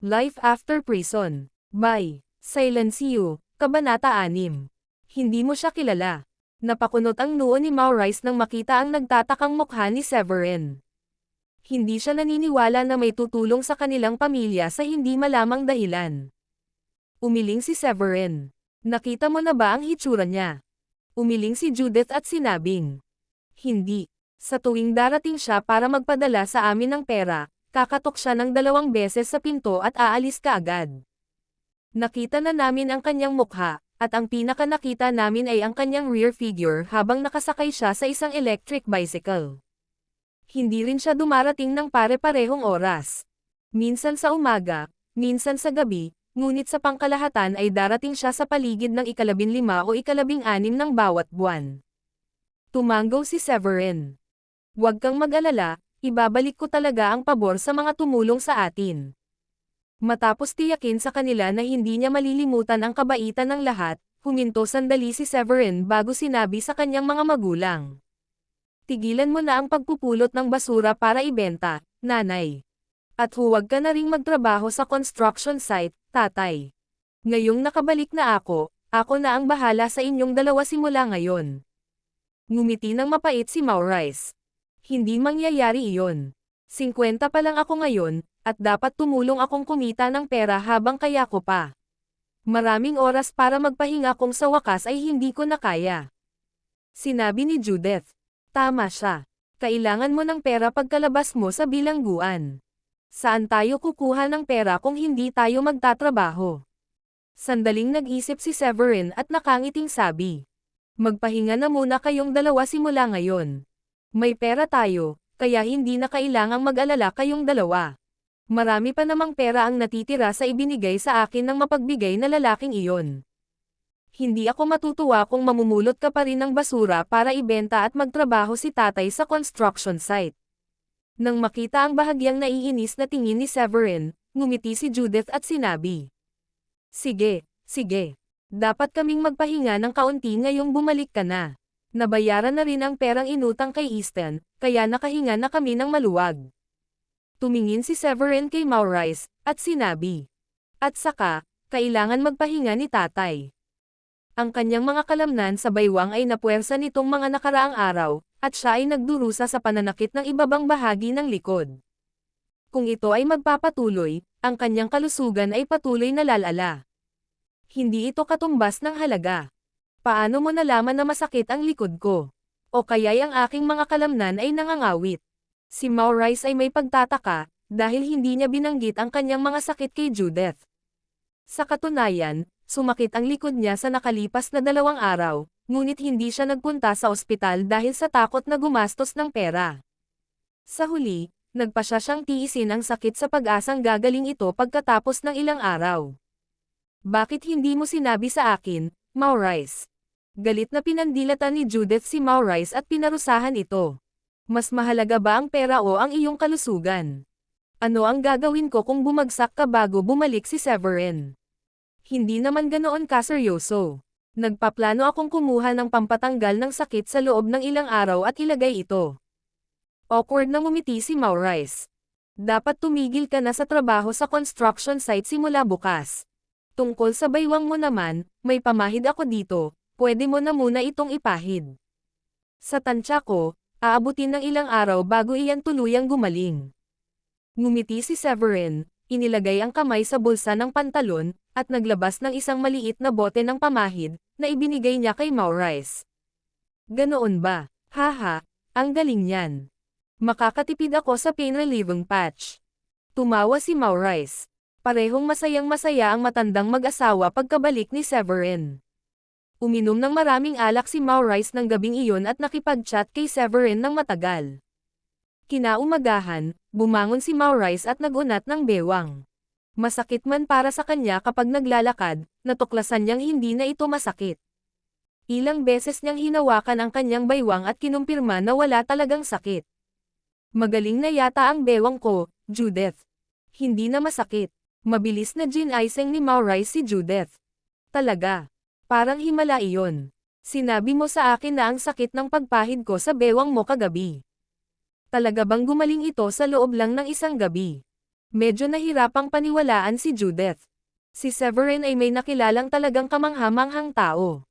Life After Prison. By Silencio, Kabanata 6. Hindi mo siya kilala. Napakunot ang noo ni Maurice nang makita ang nagtatakang mukha ni Severin. Hindi siya naniniwala na may tutulong sa kanilang pamilya sa hindi malamang dahilan. Umiling si Severin. Nakita mo na ba ang hitsura niya? Umiling si Judith at sinabing, hindi. Sa tuwing darating siya para magpadala sa amin ng pera, kakatok siya ng 2 beses sa pinto at aalis ka agad. Nakita na namin ang kanyang mukha, at ang pinaka nakita namin ay ang kanyang rear figure habang nakasakay siya sa isang electric bicycle. Hindi rin siya dumarating ng pare-parehong oras. Minsan sa umaga, minsan sa gabi, ngunit sa pangkalahatan ay darating siya sa paligid ng 15 o 16 ng bawat buwan. Tumanggaw si Severin. Huwag kang mag-alala, ibabalik ko talaga ang pabor sa mga tumulong sa atin. Matapos tiyakin sa kanila na hindi niya malilimutan ang kabaitan ng lahat, huminto sandali si Severin bago sinabi sa kanyang mga magulang. Tigilan mo na ang pagpupulot ng basura para ibenta, nanay. At huwag ka na ring magtrabaho sa construction site, tatay. Ngayong nakabalik na ako na ang bahala sa inyong dalawa simula ngayon. Ngumiti ng mapait si Maurice. Hindi mangyayari iyon. 50 pa lang ako ngayon, at dapat tumulong akong kumita ng pera habang kaya ko pa. Maraming oras para magpahinga kung sa wakas ay hindi ko na kaya. Sinabi ni Judith. Tama siya. Kailangan mo ng pera pagkalabas mo sa bilangguan. Saan tayo kukuha ng pera kung hindi tayo magtatrabaho? Sandaling nag-isip si Severin at nakangiting sabi. Magpahinga na muna kayong dalawa simula ngayon. May pera tayo, kaya hindi na kailangang mag-alala kayong dalawa. Marami pa namang pera ang natitira sa ibinigay sa akin ng mapagbigay na lalaking iyon. Hindi ako matutuwa kung mamumulot ka pa rin ng basura para ibenta at magtrabaho si tatay sa construction site. Nang makita ang bahagyang naiinis na tingin ni Severin, ngumiti si Judith at sinabi. Sige, sige. Dapat kaming magpahinga ng kaunti ngayong bumalik ka na. Nabayaran na rin ang perang inutang kay Easton, kaya nakahinga na kami ng maluwag. Tumingin si Severin kay Maurice, at sinabi. At saka, kailangan magpahinga ni tatay. Ang kanyang mga kalamnan sa baywang ay napuwersa nitong mga nakaraang araw, at siya ay nagdurusa sa pananakit ng ibabang bahagi ng likod. Kung ito ay magpapatuloy, ang kanyang kalusugan ay patuloy na lalala. Hindi ito katumbas ng halaga. Paano mo nalaman na masakit ang likod ko? O kaya'y ang aking mga kalamnan ay nangangawit? Si Maurice ay may pagtataka, dahil hindi niya binanggit ang kanyang mga sakit kay Judith. Sa katunayan, sumakit ang likod niya sa nakalipas na 2 araw, ngunit hindi siya nagpunta sa ospital dahil sa takot na gumastos ng pera. Sa huli, nagpasya siyang tiisin ang sakit sa pag-asang gagaling ito pagkatapos ng ilang araw. Bakit hindi mo sinabi sa akin, Maurice? Galit na pinandilatan ni Judith si Maurice at pinarusahan ito. Mas mahalaga ba ang pera o ang iyong kalusugan? Ano ang gagawin ko kung bumagsak ka bago bumalik si Severin? Hindi naman ganoon kaseryoso. Nagpaplano akong kumuha ng pampatanggal ng sakit sa loob ng ilang araw at ilagay ito. Awkward na ngumiti si Maurice. Dapat tumigil ka na sa trabaho sa construction site simula bukas. Tungkol sa baywang mo naman, may pamahid ako dito. Pwede mo na muna itong ipahid. Sa tansya ko, aabutin ng ilang araw bago iyan tuluyang gumaling. Ngumiti si Severin, inilagay ang kamay sa bulsa ng pantalon, at naglabas ng isang maliit na bote ng pamahid, na ibinigay niya kay Maurice. Ganoon ba? Haha, ang galing niyan. Makakatipid ako sa pain relieving patch. Tumawa si Maurice. Parehong masayang-masaya ang matandang mag-asawa pagkabalik ni Severin. Uminom ng maraming alak si Maurice ng gabing iyon at nakipag-chat kay Severin ng matagal. Kinaumagahan, bumangon si Maurice at nagunat ng bewang. Masakit man para sa kanya kapag naglalakad, natuklasan niyang hindi na ito masakit. Ilang beses niyang hinawakan ang kanyang baywang at kinumpirma na wala talagang sakit. Magaling na yata ang bewang ko, Judith. Hindi na masakit. Mabilis na gin-icing ni Maurice si Judith. Talaga. Parang himala iyon. Sinabi mo sa akin na ang sakit ng pagpahid ko sa bewang mo kagabi. Talaga bang gumaling ito sa loob lang ng isang gabi? Medyo nahirapang paniwalaan si Judith. Si Severin ay may nakilalang talagang kamangha-manghang tao.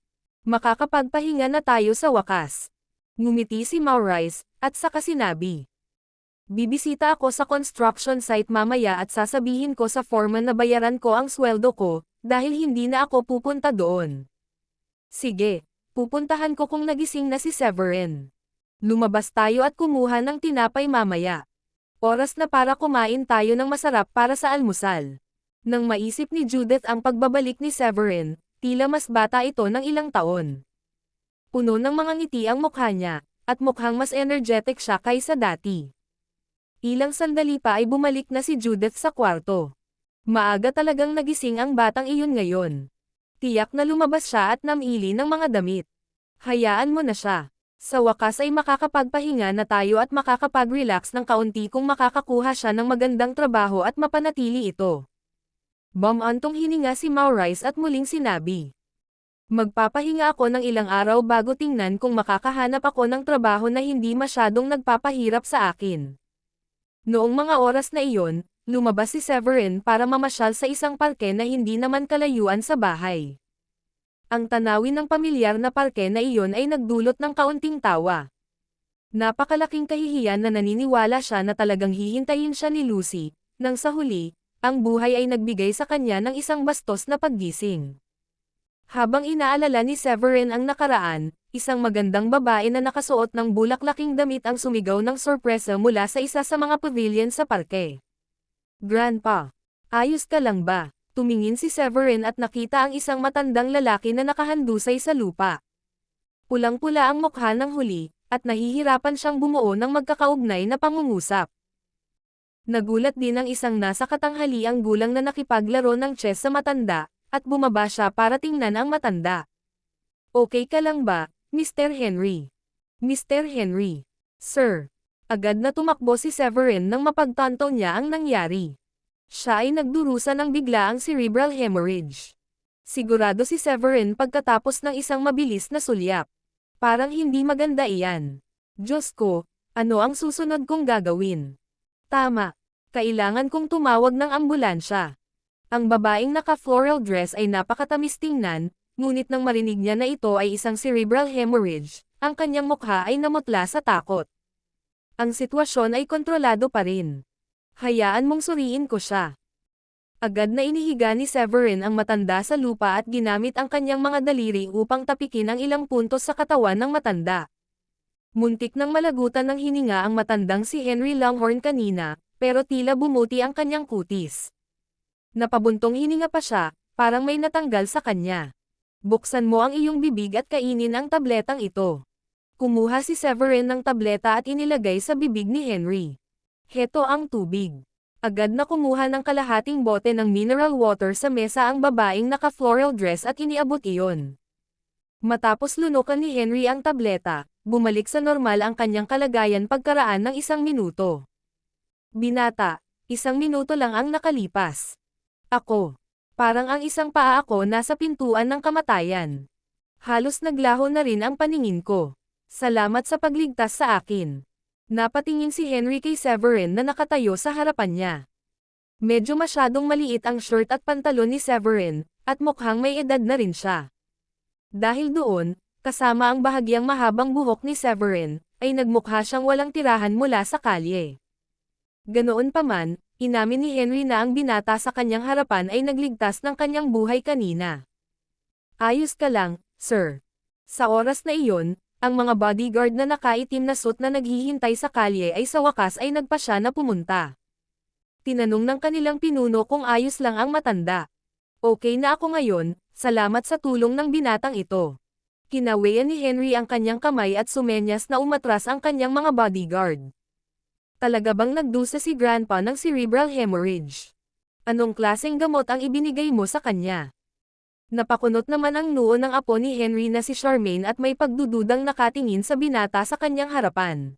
Makakapagpahinga na tayo sa wakas. Ngumiti si Maurice, at saka sinabi. Bibisita ako sa construction site mamaya at sasabihin ko sa foreman na bayaran ko ang sweldo ko, dahil hindi na ako pupunta doon. Sige, pupuntahan ko kung nagising na si Severin. Lumabas tayo at kumuha ng tinapay mamaya. Oras na para kumain tayo ng masarap para sa almusal. Nang maisip ni Judith ang pagbabalik ni Severin, tila mas bata ito ng ilang taon. Puno ng mga ngiti ang mukha niya, at mukhang mas energetic siya kaysa dati. Ilang sandali pa ay bumalik na si Judith sa kwarto. Maaga talagang nagising ang batang iyon ngayon. Tiyak na lumabas siya at namili ng mga damit. Hayaan mo na siya. Sa wakas ay makakapagpahinga na tayo at makakapag-relax ng kaunti kung makakakuha siya ng magandang trabaho at mapanatili ito. Bumantong hininga si Maurice at muling sinabi. Magpapahinga ako ng ilang araw bago tingnan kung makakahanap ako ng trabaho na hindi masyadong nagpapahirap sa akin. Noong mga oras na iyon, lumabas si Severin para mamasyal sa isang parke na hindi naman kalayuan sa bahay. Ang tanawin ng pamilyar na parke na iyon ay nagdulot ng kaunting tawa. Napakalaking kahihiyan na naniniwala siya na talagang hihintayin siya ni Lucy, nang sa huli, ang buhay ay nagbigay sa kanya ng isang bastos na paggising. Habang inaalala ni Severin ang nakaraan, isang magandang babae na nakasuot ng bulaklaking damit ang sumigaw ng sorpresa mula sa isa sa mga pavilion sa parke. Grandpa, ayos ka lang ba? Tumingin si Severin at nakita ang isang matandang lalaki na nakahandusay sa lupa. Pulang-pula ang mukha ng huli, at nahihirapan siyang bumuo ng magkakaugnay na pangungusap. Nagulat din ang isang nasa katanghaliang gulang na nakipaglaro ng chess sa matanda, at bumaba siya para tingnan ang matanda. Okay ka lang ba, Mr. Henry? Mr. Henry. Sir. Agad na tumakbo si Severin nang mapagtanto niya ang nangyari. Siya ay nagdurusa ng biglaang cerebral hemorrhage. Sigurado si Severin pagkatapos ng isang mabilis na sulyap. Parang hindi maganda iyan. Diyos ko, ano ang susunod kong gagawin? Tama. Kailangan kong tumawag ng ambulansya. Ang babaeng naka-floral dress ay napakatamis tingnan, ngunit nang marinig niya na ito ay isang cerebral hemorrhage, ang kanyang mukha ay namutla sa takot. Ang sitwasyon ay kontrolado pa rin. Hayaan mong suriin ko siya. Agad na inihiga ni Severin ang matanda sa lupa at ginamit ang kanyang mga daliri upang tapikin ang ilang puntos sa katawan ng matanda. Muntik nang malagutan ng hininga ang matandang si Henry Longhorn kanina, pero tila bumuti ang kanyang kutis. Napabuntong hininga pa siya, parang may natanggal sa kanya. Buksan mo ang iyong bibig at kainin ang tabletang ito. Kumuha si Severin ng tableta at inilagay sa bibig ni Henry. Heto ang tubig. Agad na kumuha ng kalahating bote ng mineral water sa mesa ang babaeng naka-floral dress at iniabot iyon. Matapos lunukan ni Henry ang tableta, bumalik sa normal ang kanyang kalagayan pagkaraan ng 1 minuto. Binata, 1 minuto lang ang nakalipas. Ako. Parang ang isang paa ako nasa pintuan ng kamatayan. Halos naglaho na rin ang paningin ko. Salamat sa pagligtas sa akin. Napatingin si Henry kay Severin na nakatayo sa harapan niya. Medyo masyadong maliit ang shirt at pantalon ni Severin, at mukhang may edad na rin siya. Dahil doon, kasama ang bahagyang mahabang buhok ni Severin, ay nagmukha siyang walang tirahan mula sa kalye. Ganoon pa man, inamin ni Henry na ang binata sa kanyang harapan ay nagligtas ng kanyang buhay kanina. Ayos ka lang, sir. Sa oras na iyon, ang mga bodyguard na nakaitim na suit na naghihintay sa kalye ay sa wakas ay nagpasya na pumunta. Tinanong ng kanilang pinuno kung ayos lang ang matanda. Okay na ako ngayon, salamat sa tulong ng binatang ito. Kinawayan ni Henry ang kanyang kamay at sumenyas na umatras ang kanyang mga bodyguard. Talaga bang nagdusa si Grandpa ng cerebral hemorrhage? Anong klaseng gamot ang ibinigay mo sa kanya? Napakunot naman ang noo ng apo ni Henry na si Charmaine at may pagdududang nakatingin sa binata sa kanyang harapan.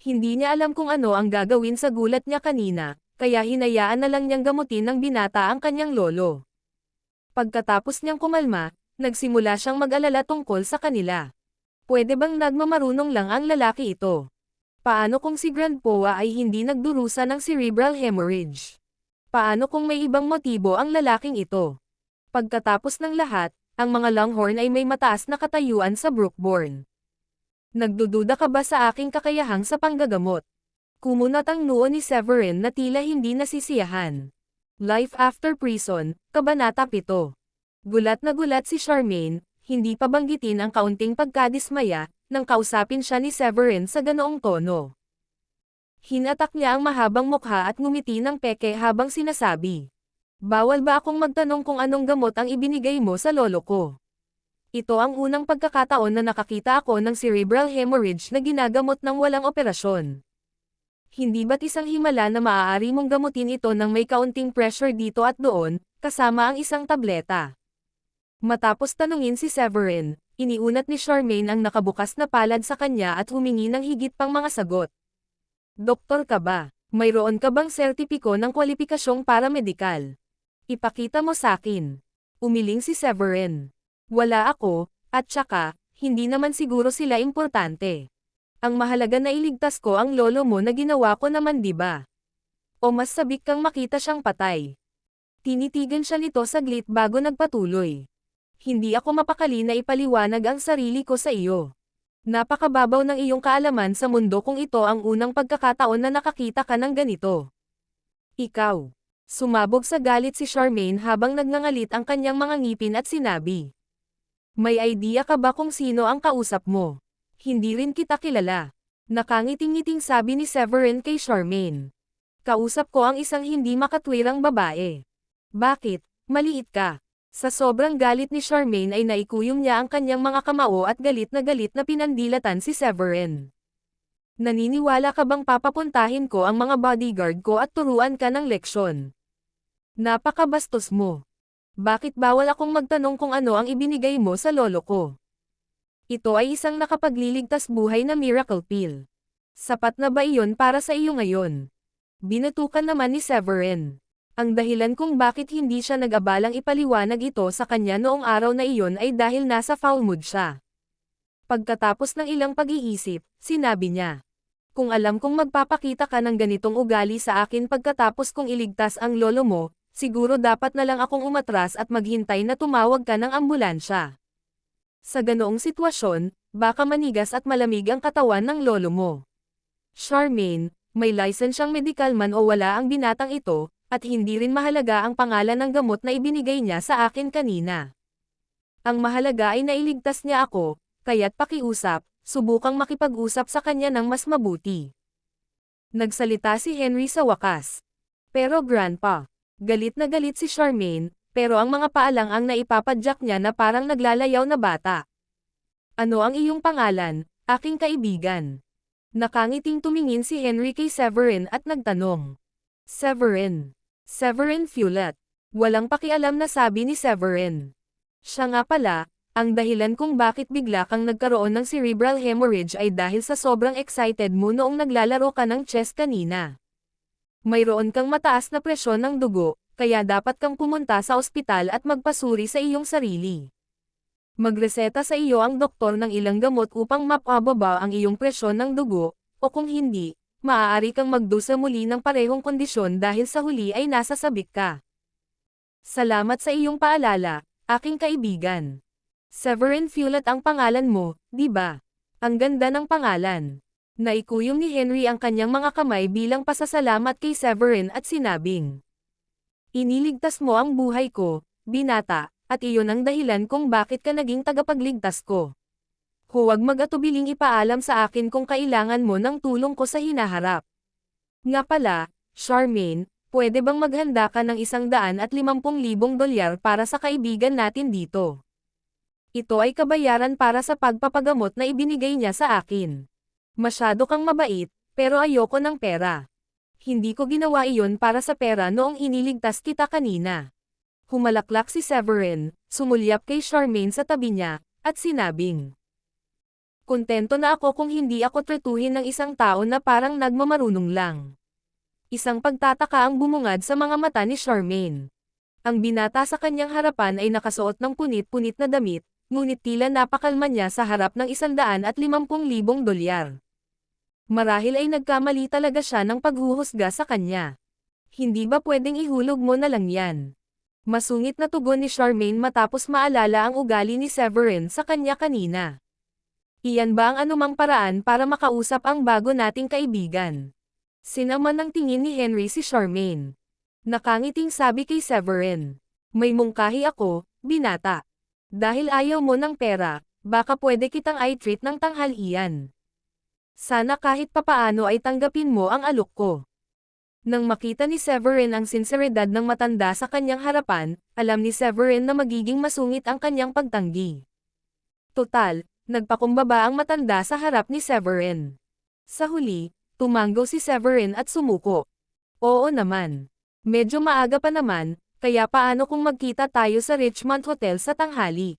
Hindi niya alam kung ano ang gagawin sa gulat niya kanina, kaya hinayaan na lang niyang gamutin ng binata ang kanyang lolo. Pagkatapos niyang kumalma, nagsimula siyang mag-alala tungkol sa kanila. Pwede bang nagmamarunong lang ang lalaki ito? Paano kung si Grandpa ay hindi nagdurusa ng cerebral hemorrhage? Paano kung may ibang motibo ang lalaking ito? Pagkatapos ng lahat, ang mga Longhorn ay may mataas na katayuan sa Brookborn. Nagdududa ka ba sa aking kakayahang sa panggagamot? Kumunat ang noo ni Severin na tila hindi nasisiyahan. Life After Prison, Kabanata 7. Gulat na gulat si Charmaine, hindi pa banggitin ang kaunting pagkadismaya, nang kausapin siya ni Severin sa ganoong tono. Hinatak niya ang mahabang mukha at ngumiti ng peke habang sinasabi. Bawal ba akong magtanong kung anong gamot ang ibinigay mo sa lolo ko? Ito ang unang pagkakataon na nakakita ako ng cerebral hemorrhage na ginagamot ng walang operasyon. Hindi ba't isang himala na maaari mong gamutin ito ng may kaunting pressure dito at doon, kasama ang isang tableta? Matapos tanungin si Severin, iniunat ni Charmaine ang nakabukas na palad sa kanya at humingi ng higit pang mga sagot. Doktor ka ba? Mayroon ka bang sertipiko ng kwalipikasyong paramedikal? Ipakita mo sakin. Umiling si Severin. Wala ako, at saka, hindi naman siguro sila importante. Ang mahalaga na iligtas ko ang lolo mo na ginawa ko naman, di ba? O mas sabik kang makita siyang patay. Tinitigan siya nito saglit bago nagpatuloy. Hindi ako mapakali na ipaliwanag ang sarili ko sa iyo. Napakababaw ng iyong kaalaman sa mundo kung ito ang unang pagkakataon na nakakita ka ng ganito. Ikaw. Sumabog sa galit si Charmaine habang nagngangalit ang kanyang mga ngipin at sinabi. May idea ka ba kung sino ang kausap mo? Hindi rin kita kilala. Nakangiting-ngiting sabi ni Severin kay Charmaine. Kausap ko ang isang hindi makatwirang babae. Bakit? Maliit ka. Sa sobrang galit ni Charmaine ay naikuyom niya ang kanyang mga kamao at galit na pinandilatan si Severin. Naniniwala ka bang papapuntahin ko ang mga bodyguard ko at turuan ka ng leksyon? Napakabastos mo. Bakit bawal akong magtanong kung ano ang ibinigay mo sa lolo ko? Ito ay isang nakapagliligtas buhay na miracle pill. Sapat na ba iyon para sa iyo ngayon? Binatukan naman ni Severin. Ang dahilan kung bakit hindi siya nag-abalang ipaliwanag ito sa kanya noong araw na iyon ay dahil nasa foul mood siya. Pagkatapos ng ilang pag-iisip, sinabi niya. Kung alam kong magpapakita ka ng ganitong ugali sa akin pagkatapos kong iligtas ang lolo mo, siguro dapat na lang akong umatras at maghintay na tumawag ka ng ambulansya. Sa ganoong sitwasyon, baka manigas at malamig ang katawan ng lolo mo. Charmaine, may lisensyang medikal man o wala ang binatang ito, at hindi rin mahalaga ang pangalan ng gamot na ibinigay niya sa akin kanina. Ang mahalaga ay nailigtas niya ako, kaya't pakiusap, subukang makipag-usap sa kanya ng mas mabuti. Nagsalita si Henry sa wakas. Pero Grandpa, galit na galit si Charmaine, pero ang mga paalang ang naipapadyak niya na parang naglalayaw na bata. Ano ang iyong pangalan, aking kaibigan? Nakangiting tumingin si Henry kay Severin at nagtanong. Severin. Severin Fulet. Walang pakialam na sabi ni Severin. Siya nga pala, ang dahilan kung bakit bigla kang nagkaroon ng cerebral hemorrhage ay dahil sa sobrang excited mo noong naglalaro ka ng chess kanina. Mayroon kang mataas na presyon ng dugo, kaya dapat kang pumunta sa ospital at magpasuri sa iyong sarili. Magreseta sa iyo ang doktor ng ilang gamot upang mapababa ang iyong presyon ng dugo, o kung hindi, maaari kang magdusa muli ng parehong kondisyon dahil sa huli ay nasa sabik ka. Salamat sa iyong paalala, aking kaibigan. Severin Fulet ang pangalan mo, di ba? Ang ganda ng pangalan. Naikuyom ni Henry ang kanyang mga kamay bilang pasasalamat kay Severin at sinabing. Iniligtas mo ang buhay ko, binata, at iyon ang dahilan kung bakit ka naging tagapagligtas ko. Huwag mag-atubiling ipaalam sa akin kung kailangan mo ng tulong ko sa hinaharap. Nga pala, Charmaine, pwede bang maghanda ka ng $150,000 para sa kaibigan natin dito? Ito ay kabayaran para sa pagpapagamot na ibinigay niya sa akin. Masyado kang mabait, pero ayoko ng pera. Hindi ko ginawa iyon para sa pera noong iniligtas kita kanina. Humalaklak si Severin, sumulyap kay Charmaine sa tabi niya, at sinabing. Kontento na ako kung hindi ako tretuhin ng isang tao na parang nagmamarunong lang. Isang pagtataka ang bumungad sa mga mata ni Charmaine. Ang binata sa kanyang harapan ay nakasuot ng punit-punit na damit, ngunit tila napakalma niya sa harap ng $150,000. Marahil ay nagkamali talaga siya ng paghuhusga sa kanya. Hindi ba pwedeng ihulog mo na lang yan? Masungit na tugon ni Charmaine matapos maalala ang ugali ni Severin sa kanya kanina. Iyan ba ang anumang paraan para makausap ang bago nating kaibigan? Sinaman ng tingin ni Henry si Charmaine. Nakangiting sabi kay Severin. May mungkahi ako, binata. Dahil ayaw mo ng pera, baka pwede kitang i-treat ng tanghalian. Sana kahit papaano ay tanggapin mo ang alok ko. Nang makita ni Severin ang sinseridad ng matanda sa kanyang harapan, alam ni Severin na magiging masungit ang kanyang pagtanggi. Total, nagpakumbaba ang matanda sa harap ni Severin. Sa huli, tumanggo si Severin at sumuko. Oo naman. Medyo maaga pa naman, kaya paano kung magkita tayo sa Richmond Hotel sa tanghali?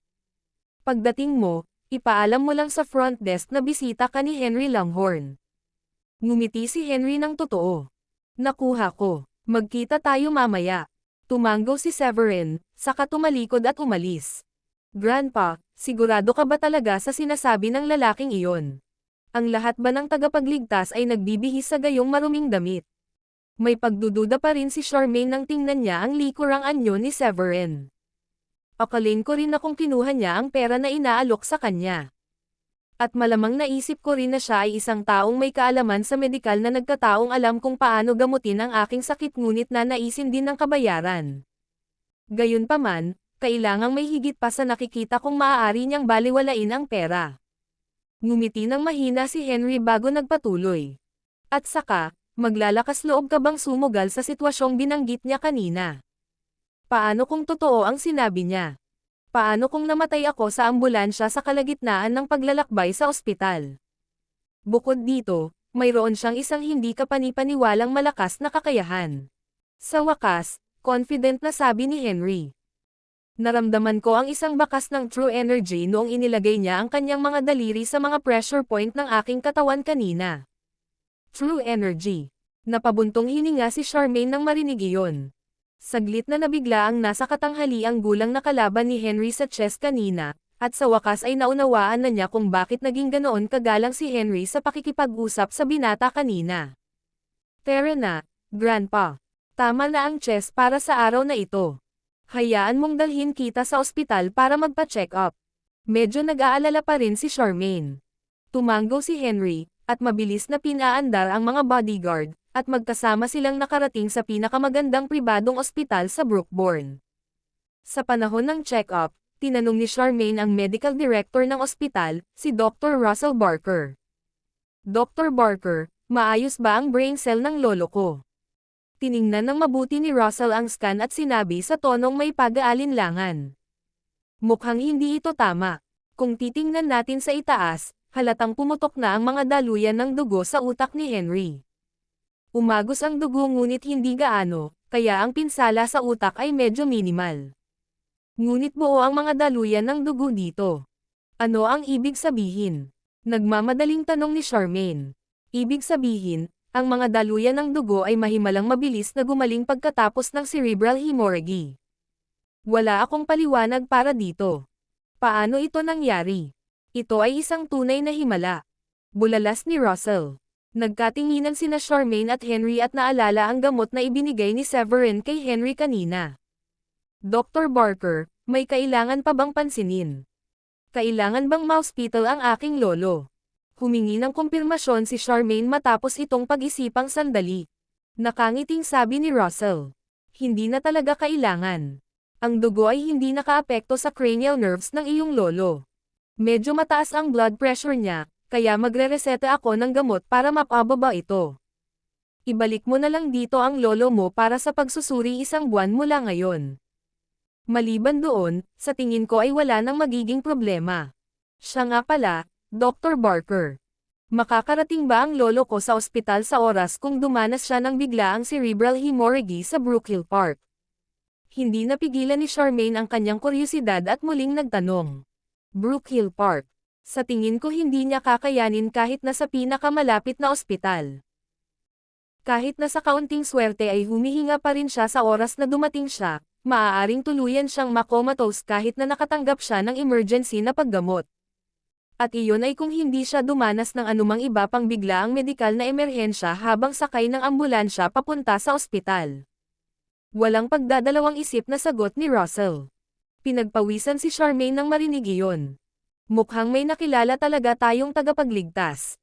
Pagdating mo, ipaalam mo lang sa front desk na bisita ka ni Henry Langhorne. Ngumiti si Henry ng totoo. Nakuha ko. Magkita tayo mamaya. Tumanggo si Severin, saka tumalikod at umalis. Grandpa, sigurado ka ba talaga sa sinasabi ng lalaking iyon? Ang lahat ba ng tagapagligtas ay nagbibihis sa gayong maruming damit? May pagdududa pa rin si Charmaine nang tingnan niya ang likurang anyo ni Severin. Akalain ko rin na kung kinuha niya ang pera na inaalok sa kanya. At malamang naisip ko rin na siya ay isang taong may kaalaman sa medikal na nagkataong alam kung paano gamutin ang aking sakit ngunit na naisin din ng kabayaran. Gayunpaman, kailangang may higit pa sa nakikita kung maaari niyang baliwalain ang pera. Ngumiti ng mahina si Henry bago nagpatuloy. At saka, maglalakas loob ka bang sumugal sa sitwasyong binanggit niya kanina? Paano kung totoo ang sinabi niya? Paano kung namatay ako sa ambulansya sa kalagitnaan ng paglalakbay sa ospital? Bukod dito, mayroon siyang isang hindi kapanipaniwalang malakas na kakayahan. Sa wakas, confident na sabi ni Henry. Naramdaman ko ang isang bakas ng true energy noong inilagay niya ang kanyang mga daliri sa mga pressure point ng aking katawan kanina. True energy. Napabuntong hininga si Charmaine nang marinig iyon. Saglit na nabigla ang nasa katanghali ang gulang na kalaban ni Henry sa chess kanina, at sa wakas ay naunawaan na niya kung bakit naging ganoon kagalang si Henry sa pakikipag-usap sa binata kanina. Tara na, Grandpa. Tama na ang chess para sa araw na ito. Hayaan mong dalhin kita sa ospital para magpa-check up. Medyo nag-aalala pa rin si Charmaine. Tumanggo si Henry, at mabilis na pinaandar ang mga bodyguard, at magkasama silang nakarating sa pinakamagandang pribadong ospital sa Brookbourne. Sa panahon ng check-up, tinanong ni Charmaine ang medical director ng ospital, si Dr. Russell Barker. Dr. Barker, maayos ba ang brain cell ng lolo ko? Tiningnan ng mabuti ni Russell ang scan at sinabi sa tonong may pag-aalinlangan. Mukhang hindi ito tama. Kung titingnan natin sa itaas, halatang pumutok na ang mga daluyan ng dugo sa utak ni Henry. Umagos ang dugo ngunit hindi gaano, kaya ang pinsala sa utak ay medyo minimal. Ngunit buo ang mga daluyan ng dugo dito. Ano ang ibig sabihin? Nagmamadaling tanong ni Charmaine. Ibig sabihin, ang mga daluyan ng dugo ay mahimalang mabilis na gumaling pagkatapos ng cerebral hemorrhage. Wala akong paliwanag para dito. Paano ito nangyari? Ito ay isang tunay na himala. Bulalas ni Russell. Nagkatinginan sina Charmaine at Henry at naalala ang gamot na ibinigay ni Severin kay Henry kanina. Dr. Barker, may kailangan pa bang pansinin? Kailangan bang ma-hospital ang aking lolo? Humingi ng kumpirmasyon si Charmaine matapos itong pag-isipang sandali. Nakangiting sabi ni Russell. Hindi na talaga kailangan. Ang dugo ay hindi nakaapekto sa cranial nerves ng iyong lolo. Medyo mataas ang blood pressure niya, kaya magre-reseta ako ng gamot para mapababa ito. Ibalik mo na lang dito ang lolo mo para sa pagsusuri isang buwan mula ngayon. Maliban doon, sa tingin ko ay wala nang magiging problema. Siya nga pala, Dr. Barker. Makakarating ba ang lolo ko sa ospital sa oras kung dumanas siya ng biglaang cerebral hemorrhage sa Brookhill Park? Hindi napigilan ni Charmaine ang kanyang kuryosidad at muling nagtanong. Brookhill Park. Sa tingin ko hindi niya kakayanin kahit na sa pinakamalapit na ospital. Kahit na sa kaunting swerte ay humihinga pa rin siya sa oras na dumating siya, maaaring tuluyan siyang makomatose kahit na nakatanggap siya ng emergency na paggamot. At iyon ay kung hindi siya dumanas ng anumang iba pang biglaang medikal na emerhensya habang sakay ng ambulansya papunta sa ospital. Walang pagdadalawang isip na sagot ni Russell. Pinagpawisan si Charmaine nang marinig iyon. Mukhang may nakilala talaga tayong tagapagligtas.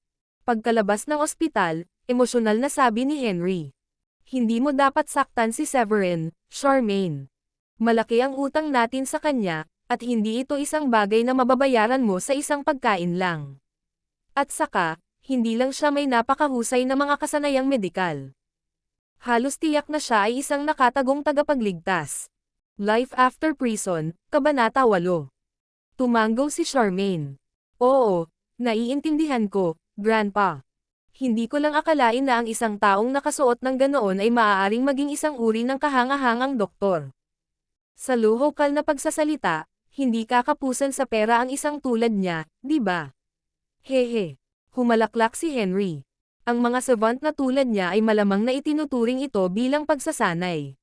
Pagkalabas ng ospital, emosyonal na sabi ni Henry. Hindi mo dapat saktan si Severin, Charmaine. Malaki ang utang natin sa kanya, at hindi ito isang bagay na mababayaran mo sa isang pagkain lang. At saka, hindi lang siya may napakahusay na mga kasanayang medikal. Halos tiyak na siya ay isang nakatagong tagapagligtas. Life After Prison, Kabanata 8. Tumango si Charmaine. Oo, naiintindihan ko, Grandpa. Hindi ko lang akalain na ang isang taong nakasuot ng ganoon ay maaaring maging isang uri ng kahangahangang doktor. Sa lohokal na pagsasalita, hindi kakapusan sa pera ang isang tulad niya, di ba? Hehe. Humalaklak si Henry. Ang mga savant na tulad niya ay malamang na itinuturing ito bilang pagsasanay.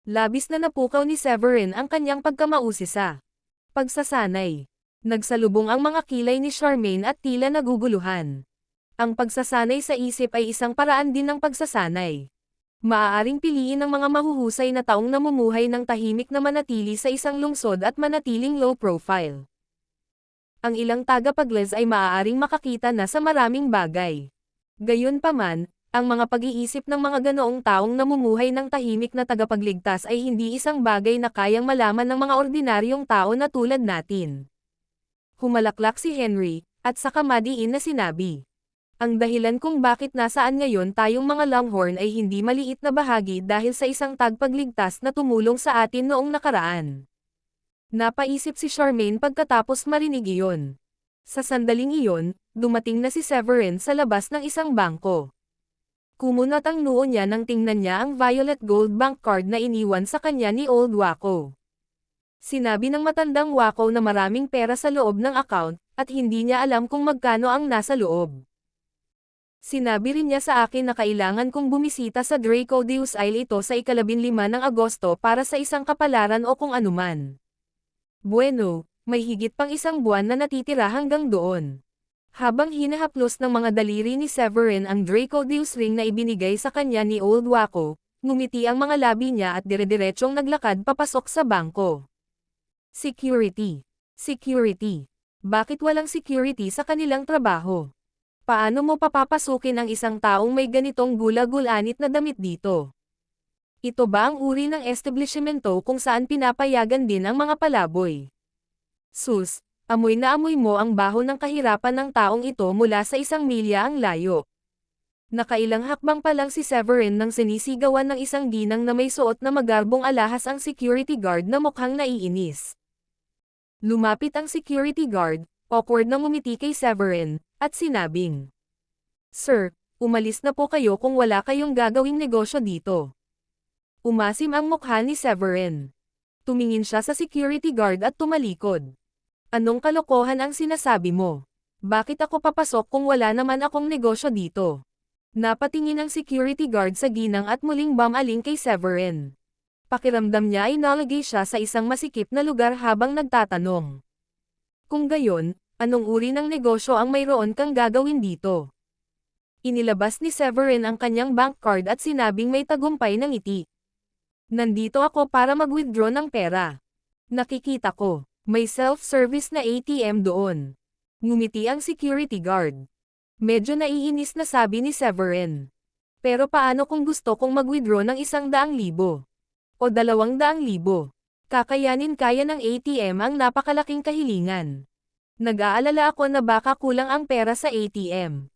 Labis na napukaw ni Severin ang kanyang pagkamausisa. Pagsasanay. Nagsalubong ang mga kilay ni Charmaine at tila naguguluhan. Ang pagsasanay sa isip ay isang paraan din ng pagsasanay. Maaaring piliin ng mga mahuhusay na taong namumuhay ng tahimik na manatili sa isang lungsod at manatiling low profile. Ang ilang tagapagligtas ay maaaring makakita na sa maraming bagay. Gayunpaman, ang mga pag-iisip ng mga ganoong taong namumuhay ng tahimik na tagapagligtas ay hindi isang bagay na kayang malaman ng mga ordinaryong tao na tulad natin. Humalaklak si Henry, at saka madiin na sinabi. Ang dahilan kung bakit nasaan ngayon tayong mga Longhorn ay hindi maliit na bahagi dahil sa isang tagapagligtas na tumulong sa atin noong nakaraan. Napaisip si Charmaine pagkatapos marinig iyon. Sa sandaling iyon, dumating na si Severin sa labas ng isang bangko. Kumunot ang noo niya nang tingnan niya ang violet gold bank card na iniwan sa kanya ni Old Wako. Sinabi ng matandang Wako na maraming pera sa loob ng account, at hindi niya alam kung magkano ang nasa loob. Sinabi rin niya sa akin na kailangan kong bumisita sa Draco Deus Isle ito sa 15 ng Agosto para sa isang kapalaran o kung anuman. Bueno, may higit pang isang buwan na natitira hanggang doon. Habang hinahaplos ng mga daliri ni Severin ang Draco Deus ring na ibinigay sa kanya ni Old Wako, ngumiti ang mga labi niya at dire-diretsyong naglakad papasok sa bangko. Security. Security. Bakit walang security sa kanilang trabaho? Paano mo papapasukin ang isang taong may ganitong gula-gulanit na damit dito? Ito ba ang uri ng establishmento kung saan pinapayagan din ang mga palaboy? Sus, amoy na amoy mo ang baho ng kahirapan ng taong ito mula sa 1 milya ang layo. Nakailang hakbang pa lang si Severin nang sinisigawan ng isang ginang na may suot na magarbong alahas ang security guard na mukhang naiinis. Lumapit ang security guard, awkward na ngumiti kay Severin, at sinabing, "Sir, umalis na po kayo kung wala kayong gagawing negosyo dito." Umasim ang mukha ni Severin. Tumingin siya sa security guard at tumalikod. Anong kalokohan ang sinasabi mo? Bakit ako papasok kung wala naman akong negosyo dito? Napatingin ang security guard sa ginang at muling bumaling kay Severin. Pakiramdam niya ay nalagay siya sa isang masikip na lugar habang nagtatanong. Kung gayon, anong uri ng negosyo ang mayroon kang gagawin dito? Inilabas ni Severin ang kanyang bank card at sinabing may tagumpay ng ngiti. Nandito ako para mag-withdraw ng pera. Nakikita ko, may self-service na ATM doon. Ngumiti ang security guard. Medyo naiinis na sabi ni Severin. Pero paano kung gusto kong mag-withdraw ng 100,000? O 200,000? Kakayanin kaya ng ATM ang napakalaking kahilingan. Nag-aalala ako na baka kulang ang pera sa ATM.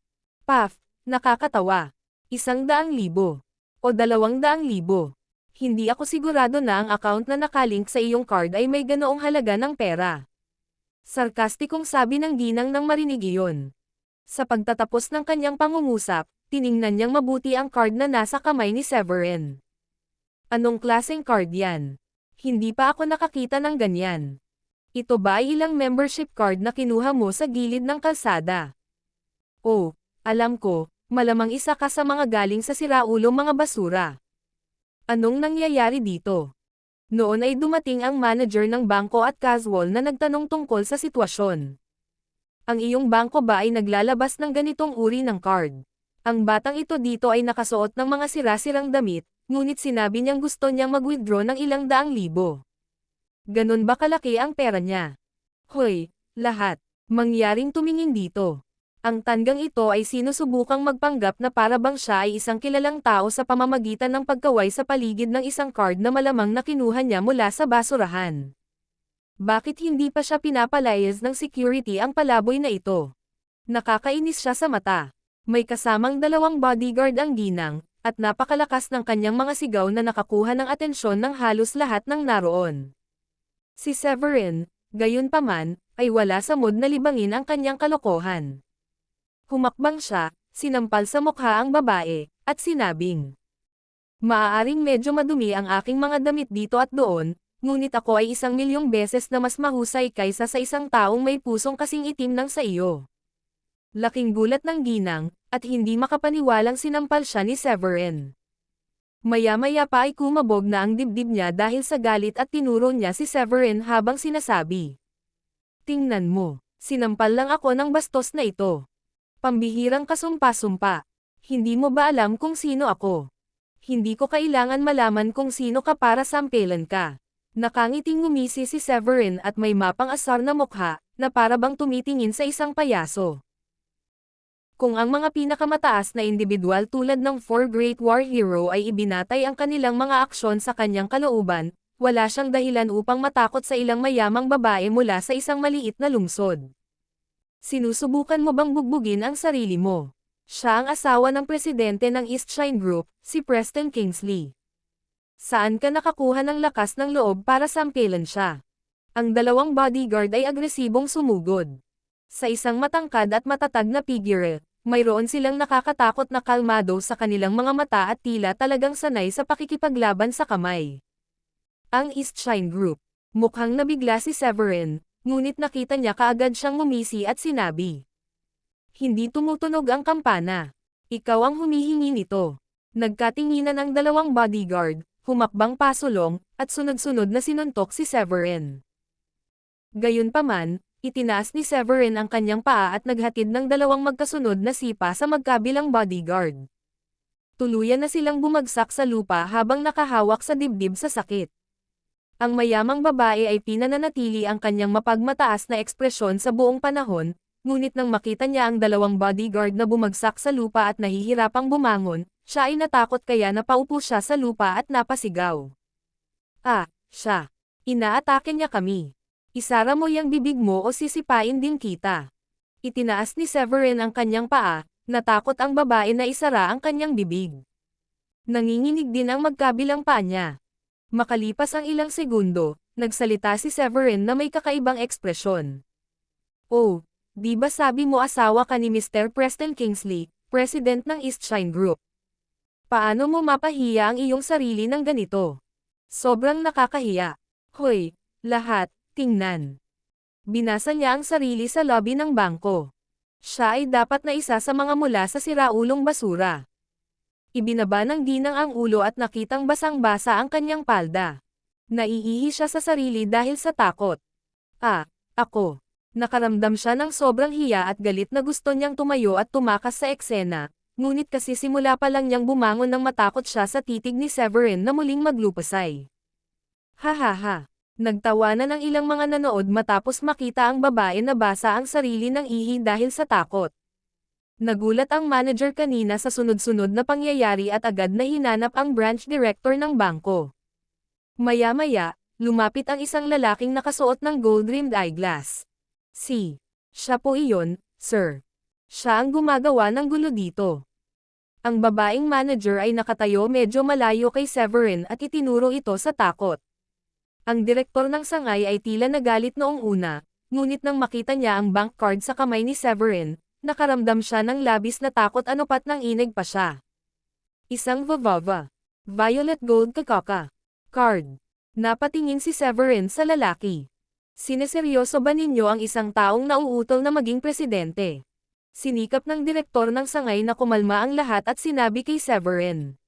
Paf, nakakatawa. 100,000. O 200,000. Hindi ako sigurado na ang account na nakalink sa iyong card ay may ganoong halaga ng pera. Sarkastikong sabi ng ginang nang marinig iyon. Sa pagtatapos ng kanyang pangungusap, tiningnan niyang mabuti ang card na nasa kamay ni Severin. Anong klaseng card yan? Hindi pa ako nakakita ng ganyan. Ito ba ay ilang membership card na kinuha mo sa gilid ng kalsada? Oh, alam ko, malamang isa ka sa mga galing sa siraulong mga basura. Anong nangyayari dito? Noon ay dumating ang manager ng bangko at casual na nagtanong tungkol sa sitwasyon. Ang iyong bangko ba ay naglalabas ng ganitong uri ng card? Ang batang ito dito ay nakasuot ng mga sira-sirang damit, ngunit sinabi niyang gusto niyang mag-withdraw ng ilang daang libo. Ganun ba kalaki ang pera niya? Hoy, lahat. Mangyaring tumingin dito. Ang tandang ito ay sinusubukang magpanggap na para bang siya ay isang kilalang tao sa pamamagitan ng pagkaway sa paligid ng isang card na malamang na kinuha niya mula sa basurahan. Bakit hindi pa siya pinapalayas ng security ang palaboy na ito? Nakakainis siya sa mata. May kasamang 2 bodyguard ang ginang, at napakalakas ng kanyang mga sigaw na nakakuha ng atensyon ng halos lahat ng naroon. Si Severin, gayunpaman, ay wala sa mood na libangin ang kanyang kalokohan. Humakbang siya, sinampal sa mukha ang babae, at sinabing, "Maaaring medyo madumi ang aking mga damit dito at doon, ngunit ako ay 1,000,000 beses na mas mahusay kaysa sa isang taong may pusong kasing itim ng sa iyo." Laking gulat ng ginang, at hindi makapaniwalang sinampal siya ni Severin. Maya-maya pa ay kumabog na ang dibdib niya dahil sa galit at tinuro niya si Severin habang sinasabi, "Tingnan mo, sinampal lang ako ng bastos na ito. Pambihirang kasumpa-sumpa. Hindi mo ba alam kung sino ako? Hindi ko kailangan malaman kung sino ka para sampelan ka." Nakangiting ngumisi si Severin at may mapang-asar na mukha, na para bang tumitingin sa isang payaso. Kung ang mga pinakamataas na individual tulad ng 4 Great War Hero ay ibinatay ang kanilang mga aksyon sa kanyang kalooban, wala siyang dahilan upang matakot sa ilang mayamang babae mula sa isang maliit na lungsod. Sinusubukan mo bang bugbugin ang sarili mo? Siya ang asawa ng presidente ng Eastshine Group, si Preston Kingsley. Saan ka nakakuha ng lakas ng loob para sampelan siya? Ang 2 bodyguard ay agresibong sumugod. Sa isang matangkad at matatag na figure, mayroon silang nakakatakot na kalmado sa kanilang mga mata at tila talagang sanay sa pakikipaglaban sa kamay. Ang Eastshine Group. Mukhang nabigla si Severin, ngunit nakita niya kaagad siyang ngumisi at sinabi, "Hindi tumutunog ang kampana. Ikaw ang humihingi nito." Nagkatinginan ang 2 bodyguard, humakbang pasulong, at sunod-sunod na sinuntok si Severin. Gayunpaman, itinaas ni Severin ang kanyang paa at naghatid ng 2 magkasunod na sipa sa magkabilang bodyguard. Tuluyan na silang bumagsak sa lupa habang nakahawak sa dibdib sa sakit. Ang mayamang babae ay pinananatili ang kanyang mapagmataas na ekspresyon sa buong panahon, ngunit nang makita niya ang 2 bodyguard na bumagsak sa lupa at nahihirapang bumangon, siya ay natakot kaya napaupo siya sa lupa at napasigaw. Siya. Inaatake niya kami. Isara mo yang bibig mo o sisipain din kita." Itinaas ni Severin ang kanyang paa, natakot ang babae na isara ang kanyang bibig. Nanginginig din ang magkabilang paa niya. Makalipas ang ilang segundo, nagsalita si Severin na may kakaibang ekspresyon. "Oh, di ba sabi mo asawa ka ni Mr. Preston Kingsley, president ng Eastshine Group? Paano mo mapahiya ang iyong sarili ng ganito? Sobrang nakakahiya. Hoy, lahat, tingnan." Binasa niya ang sarili sa lobby ng bangko. Siya ay dapat na isa sa mga mula sa siraulong basura. Ibinaba ng ginang ang ulo at nakitang basang-basa ang kanyang palda. Naiihi siya sa sarili dahil sa takot. Ako. Nakaramdam siya ng sobrang hiya at galit na gusto niyang tumayo at tumakas sa eksena, ngunit kasi simula pa lang niyang bumangon nang matakot siya sa titig ni Severin na muling maglupasay. Hahaha. Nagtawanan ang ilang mga nanood matapos makita ang babae na basa ang sarili ng ihi dahil sa takot. Nagulat ang manager kanina sa sunod-sunod na pangyayari at agad na hinanap ang branch director ng bangko. Maya-maya, lumapit ang isang lalaking nakasuot ng gold-rimmed eyeglass. Siya po iyon, sir. Siya ang gumagawa ng gulo dito." Ang babaeng manager ay nakatayo medyo malayo kay Severin at itinuro ito sa takot. Ang direktor ng sangay ay tila nagalit noong una, ngunit nang makita niya ang bank card sa kamay ni Severin, nakaramdam siya ng labis na takot anupat nang inig pa siya. Isang Vavava. Violet Gold Kakaka. Card. Napatingin si Severin sa lalaki. Sineseryoso ba ninyo ang isang taong nauutol na maging presidente? Sinikap ng direktor ng sangay na kumalma ang lahat at sinabi kay Severin.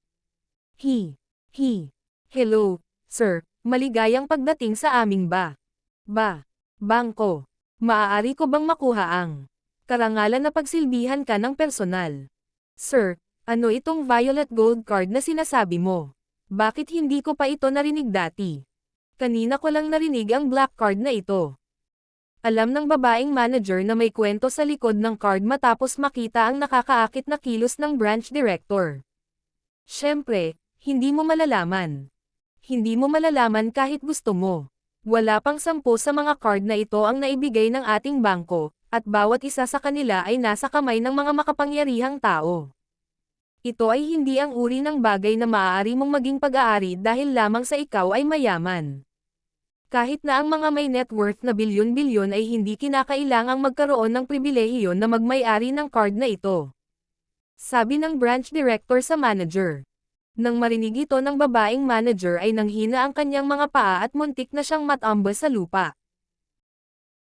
Hello, sir. Maligayang pagdating sa aming bangko. Maaari ko bang makuha ang Karangalan na pagsilbihan ka ng personal. Sir, ano itong violet gold card na sinasabi mo? Bakit hindi ko pa ito narinig dati? Kanina ko lang narinig ang black card na ito. Alam ng babaeng manager na may kwento sa likod ng card matapos makita ang nakakaakit na kilos ng branch director. Siyempre, hindi mo malalaman. Hindi mo malalaman kahit gusto mo. Wala pang 10 sa mga card na ito ang naibigay ng ating bangko, at bawat isa sa kanila ay nasa kamay ng mga makapangyarihang tao. Ito ay hindi ang uri ng bagay na maaari mong maging pag-aari dahil lamang sa ikaw ay mayaman. Kahit na ang mga may net worth na bilyon-bilyon ay hindi kinakailangang magkaroon ng pribilehiyo na magmay-ari ng card na ito. Sabi ng branch director sa manager. Nang marinig ito ng babaeng manager ay nanghina ang kanyang mga paa at muntik na siyang matamba sa lupa.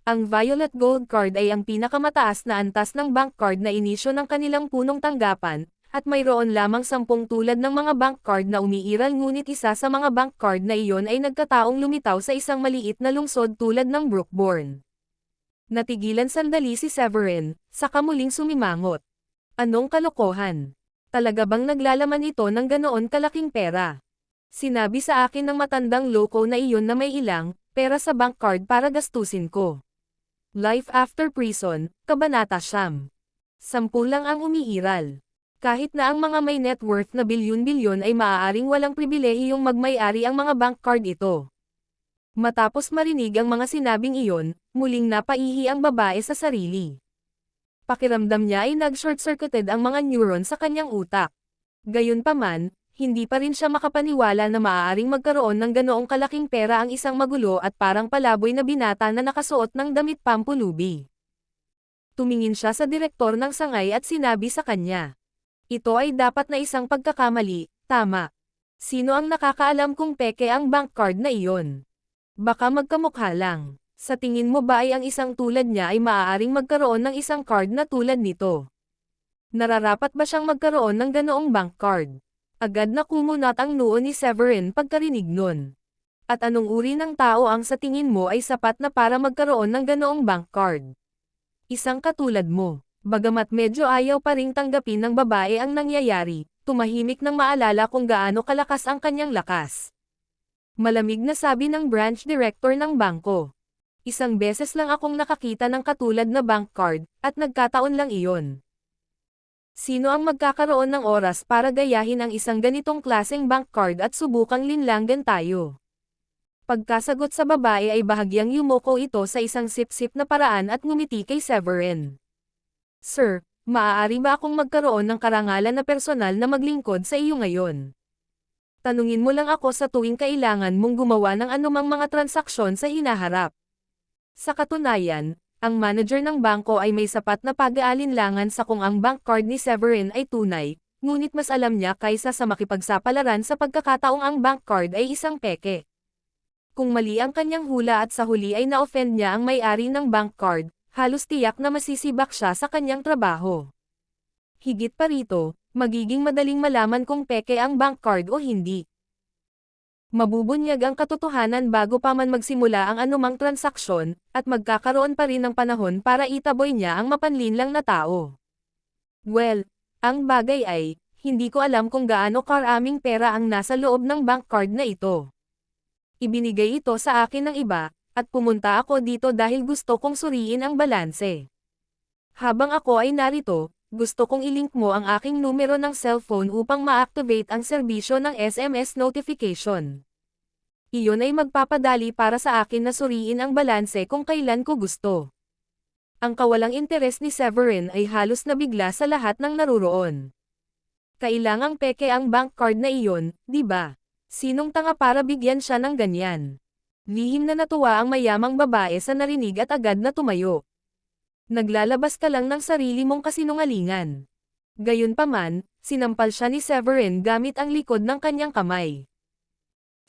Ang violet gold card ay ang pinakamataas na antas ng bank card na inisyo ng kanilang punong tanggapan, at mayroon lamang 10 tulad ng mga bank card na umiiral ngunit isa sa mga bank card na iyon ay nagkataong lumitaw sa isang maliit na lungsod tulad ng Brookborn. Natigilan sandali si Severin, saka muling sumimangot. Anong kalokohan? Talaga bang naglalaman ito ng ganoon kalaking pera? Sinabi sa akin ng matandang loko na iyon na may ilang pera sa bank card para gastusin ko. Life after prison, Kabanata 10. 10 lang ang umiiral. Kahit na ang mga may net worth na bilyon-bilyon ay maaaring walang pribilehiyong magmay-ari ang mga bank card ito. Matapos marinig ang mga sinabing iyon, muling napaihi ang babae sa sarili. Pakiramdam niya ay nag-short-circuited ang mga neuron sa kanyang utak. Gayunpaman, hindi pa rin siya makapaniwala na maaaring magkaroon ng ganoong kalaking pera ang isang magulo at parang palaboy na binata na nakasuot ng damit pampulubi. Tumingin siya sa direktor ng sangay at sinabi sa kanya. Ito ay dapat na isang pagkakamali, tama. Sino ang nakakaalam kung peke ang bank card na iyon? Baka magkamukha lang. Sa tingin mo ba ay ang isang tulad niya ay maaaring magkaroon ng isang card na tulad nito? Nararapat ba siyang magkaroon ng ganoong bank card? Agad na kumunat ang noo ni Severin pagkarinig nun. At anong uri ng tao ang sa tingin mo ay sapat na para magkaroon ng ganoong bank card? Isang katulad mo. Bagamat medyo ayaw pa ring tanggapin ng babae ang nangyayari, tumahimik nang maalala kung gaano kalakas ang kanyang lakas. Malamig na sabi ng branch director ng bangko. Isang beses lang akong nakakita ng katulad na bank card, at nagkataon lang iyon. Sino ang magkakaroon ng oras para gayahin ang isang ganitong klaseng bank card at subukang linlangan tayo? Pagkasagot sa babae ay bahagyang yumoko ito sa isang sip-sip na paraan at ngumiti kay Severin. Sir, maaari ba akong magkaroon ng karangalan na personal na maglingkod sa iyo ngayon? Tanungin mo lang ako sa tuwing kailangan mong gumawa ng anumang mga transaksyon sa hinaharap. Sa katunayan, ang manager ng bangko ay may sapat na pag-aalinlangan sa kung ang bank card ni Severin ay tunay, ngunit mas alam niya kaysa sa makipagsapalaran sa pagkakataong ang bank card ay isang peke. Kung mali ang kanyang hula at sa huli ay na-offend niya ang may-ari ng bank card, halos tiyak na masisibak siya sa kanyang trabaho. Higit pa rito, magiging madaling malaman kung peke ang bank card o hindi. Mabubunyag ang katotohanan bago pa man magsimula ang anumang transaksyon, at magkakaroon pa rin ng panahon para itaboy niya ang mapanlinlang na tao. Well, ang bagay ay, hindi ko alam kung gaano karaming pera ang nasa loob ng bank card na ito. Ibinigay ito sa akin ng iba, at pumunta ako dito dahil gusto kong suriin ang balanse. Habang ako ay narito, gusto kong ilink mo ang aking numero ng cellphone upang ma-activate ang serbisyo ng SMS notification. Iyon ay magpapadali para sa akin na suriin ang balanse kung kailan ko gusto. Ang kawalang interes ni Severin ay halos nabigla sa lahat ng naruroon. Kailangang peke ang bank card na iyon, di ba? Sinong tanga para bigyan siya ng ganyan? Lihim na natuwa ang mayamang babae sa narinig at agad na tumayo. Naglalabas ka lang ng sarili mong kasinungalingan. Gayunpaman, sinampal siya ni Severin gamit ang likod ng kanyang kamay.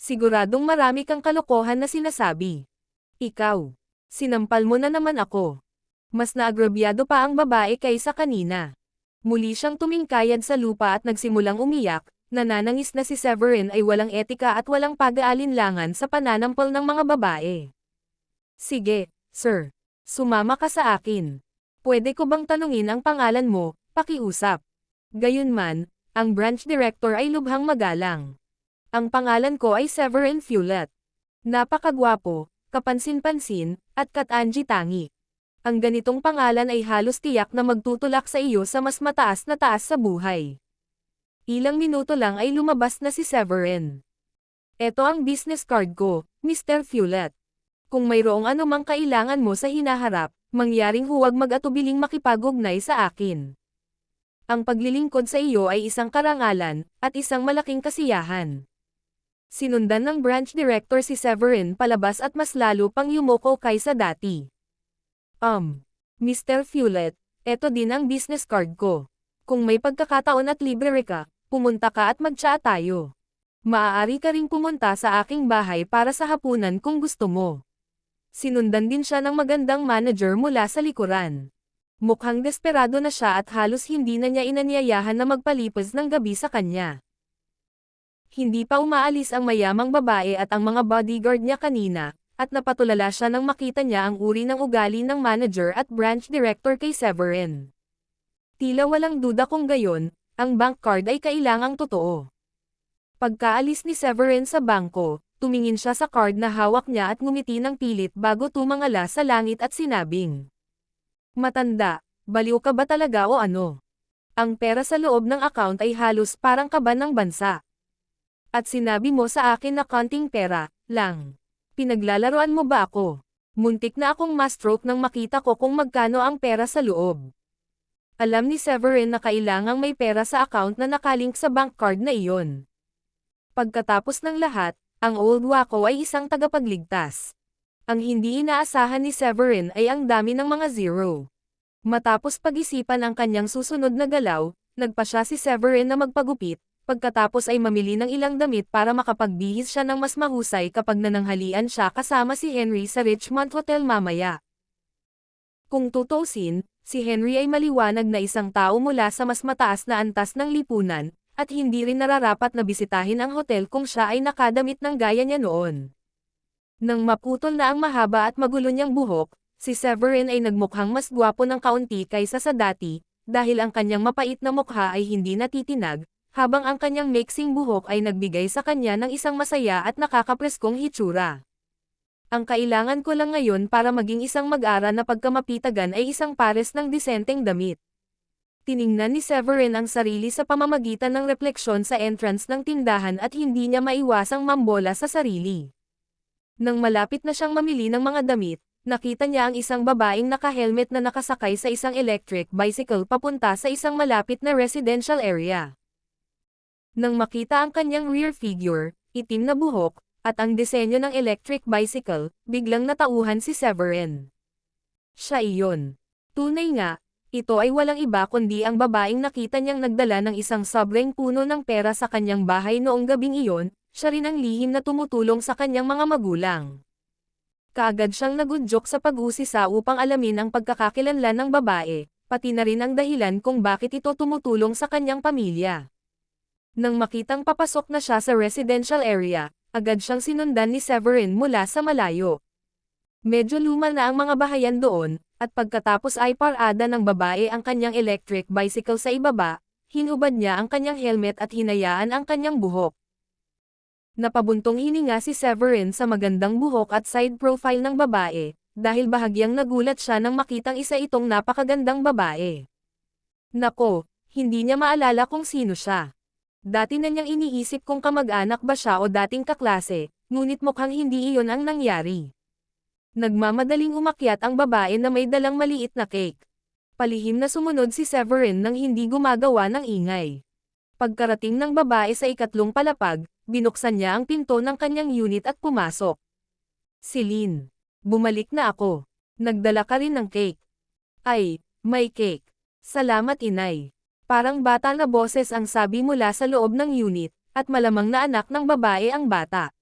Siguradong marami kang kalokohan na sinasabi. Ikaw. Sinampal mo na naman ako. Mas naagrabyado pa ang babae kaysa kanina. Muli siyang tumingkayad sa lupa at nagsimulang umiyak. Nananangis na si Severin ay walang etika at walang pag-aalinlangan sa pananampal ng mga babae. Sige, sir. Sumama ka sa akin. Pwede ko bang tanungin ang pangalan mo, pakiusap? Gayunman, ang branch director ay lubhang magalang. Ang pangalan ko ay Severin Fulet. Napakagwapo, kapansin-pansin, at katangi-tangi. Ang ganitong pangalan ay halos tiyak na magtutulak sa iyo sa mas mataas na taas sa buhay. Ilang minuto lang ay lumabas na si Severin. Eto ang business card ko, Mr. Fulet. Kung mayroong anumang kailangan mo sa hinaharap, mangyaring huwag mag-atubiling makipag-ugnay sa akin. Ang paglilingkod sa iyo ay isang karangalan, at isang malaking kasiyahan. Sinundan ng branch director si Severin palabas at mas lalo pang yumoko kaysa dati. Mr. Fulet, eto din ang business card ko. Kung may pagkakataon at libre ka, pumunta ka at mag-chat tayo. Maaari ka ring pumunta sa aking bahay para sa hapunan kung gusto mo. Sinundan din siya ng magandang manager mula sa likuran. Mukhang desperado na siya at halos hindi na niya inanyayahan na magpalipas ng gabi sa kanya. Hindi pa umaalis ang mayamang babae at ang mga bodyguard niya kanina, at napatulala siya nang makita niya ang uri ng ugali ng manager at branch director kay Severin. Tila walang duda kung gayon, ang bank card ay kailangang totoo. Pagkaalis ni Severin sa bangko, tumingin siya sa card na hawak niya at ngumiti ng pilit bago tumangala sa langit at sinabing, "Matanda, baliw ka ba talaga o ano? Ang pera sa loob ng account ay halos parang kaban ng bansa. At sinabi mo sa akin na konting pera lang. Pinaglalaroan mo ba ako? Muntik na akong ma-stroke nang makita ko kung magkano ang pera sa loob." Alam ni Severin na kailangang may pera sa account na nakalink sa bank card na iyon. Pagkatapos ng lahat, ang Old Waco ay isang tagapagligtas. Ang hindi inaasahan ni Severin ay ang dami ng mga zero. Matapos pag-isipan ang kanyang susunod na galaw, nagpa siya si Severin na magpagupit, pagkatapos ay mamili ng ilang damit para makapagbihis siya ng mas mahusay kapag nananghalian siya kasama si Henry sa Richmond Hotel mamaya. Kung tutuusin, si Henry ay maliwanag na isang tao mula sa mas mataas na antas ng lipunan, at hindi rin nararapat na bisitahin ang hotel kung siya ay nakadamit ng gaya niya noon. Nang maputol na ang mahaba at magulo niyang buhok, si Severin ay nagmukhang mas gwapo ng kaunti kaysa sa dati, dahil ang kanyang mapait na mukha ay hindi natitinag, habang ang kanyang maiksing buhok ay nagbigay sa kanya ng isang masaya at nakakapreskong hitsura. Ang kailangan ko lang ngayon para maging isang mag-ara na pagkamapitagan ay isang pares ng disenteng damit. Tiningnan ni Severin ang sarili sa pamamagitan ng refleksyon sa entrance ng tindahan at hindi niya maiwasang mambola sa sarili. Nang malapit na siyang mamili ng mga damit, nakita niya ang isang babaeng naka-helmet na nakasakay sa isang electric bicycle papunta sa isang malapit na residential area. Nang makita ang kanyang rear figure, itim na buhok, at ang disenyo ng electric bicycle, biglang natauhan si Severin. Siya iyon. Tunay nga, ito ay walang iba kundi ang babaeng nakita niyang nagdala ng isang sobrang puno ng pera sa kanyang bahay noong gabing iyon, siya rin ang lihim na tumutulong sa kanyang mga magulang. Kaagad siyang nagudyok sa pag-usisa upang alamin ang pagkakakilanlan ng babae, pati na rin ang dahilan kung bakit ito tumutulong sa kanyang pamilya. Nang makitang papasok na siya sa residential area, agad siyang sinundan ni Severin mula sa malayo. Medyo luma na ang mga bahayan doon, at pagkatapos ay parada ng babae ang kanyang electric bicycle sa ibaba, hinubad niya ang kanyang helmet at hinayaan ang kanyang buhok. Napabuntong hininga si Severin sa magandang buhok at side profile ng babae, dahil bahagyang nagulat siya nang makitang isa itong napakagandang babae. Nako, hindi niya maalala kung sino siya. Dati na niyang iniisip kung kamag-anak ba siya o dating kaklase, ngunit mukhang hindi iyon ang nangyari. Nagmamadaling umakyat ang babae na may dalang maliit na cake. Palihim na sumunod si Severin nang hindi gumagawa ng ingay. Pagkarating ng babae sa ikatlong palapag, binuksan niya ang pinto ng kanyang unit at pumasok. "Celine, bumalik na ako. Nagdala ka rin ng cake." "Ay, may cake. Salamat inay." Parang bata na boses ang sabi mula sa loob ng unit, at malamang na anak ng babae ang bata.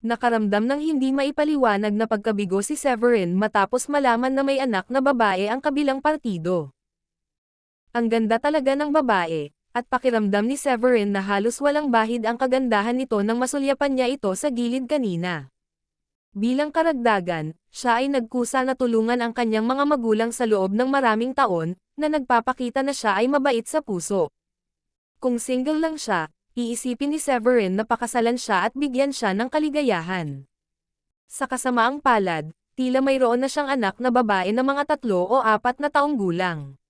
Nakaramdam ng hindi maipaliwanag na pagkabigo si Severin matapos malaman na may anak na babae ang kabilang partido. Ang ganda talaga ng babae, at pakiramdam ni Severin na halos walang bahid ang kagandahan nito nang masulyapan niya ito sa gilid kanina. Bilang karagdagan, siya ay nagkusa na tulungan ang kanyang mga magulang sa loob ng maraming taon, na nagpapakita na siya ay mabait sa puso. Kung single lang siya, iisipin ni Severin na pakasalan siya at bigyan siya ng kaligayahan. Sa kasamaang palad, tila mayroon na siyang anak na babae na mga 3 o 4 na taong gulang.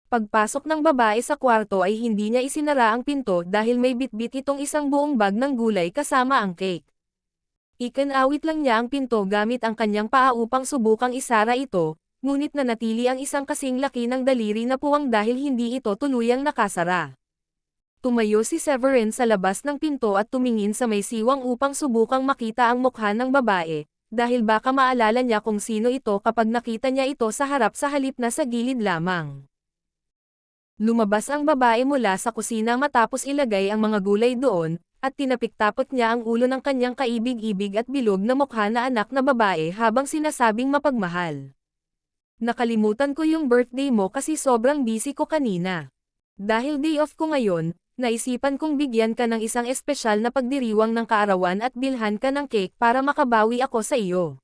Pagpasok ng babae sa kwarto ay hindi niya isinara ang pinto dahil may bitbit itong isang buong bag ng gulay kasama ang cake. Ikinawit lang niya ang pinto gamit ang kanyang paa upang subukang isara ito, ngunit nanatili ang isang kasing laki ng daliri na puwang dahil hindi ito tuluyang nakasara. Tumayo si Severin sa labas ng pinto at tumingin sa may siwang upang subukang makita ang mukha ng babae, dahil baka maalala niya kung sino ito kapag nakita niya ito sa harap sa halip na sa gilid lamang. Lumabas ang babae mula sa kusina matapos ilagay ang mga gulay doon, at tinapik-tapot niya ang ulo ng kanyang kaibig-ibig at bilog na mukha na anak na babae habang sinasabing mapagmahal. Nakalimutan ko yung birthday mo kasi sobrang busy ko kanina. Dahil day off ko ngayon, naisipan kong bigyan ka ng isang espesyal na pagdiriwang ng kaarawan at bilhan ka ng cake para makabawi ako sa iyo.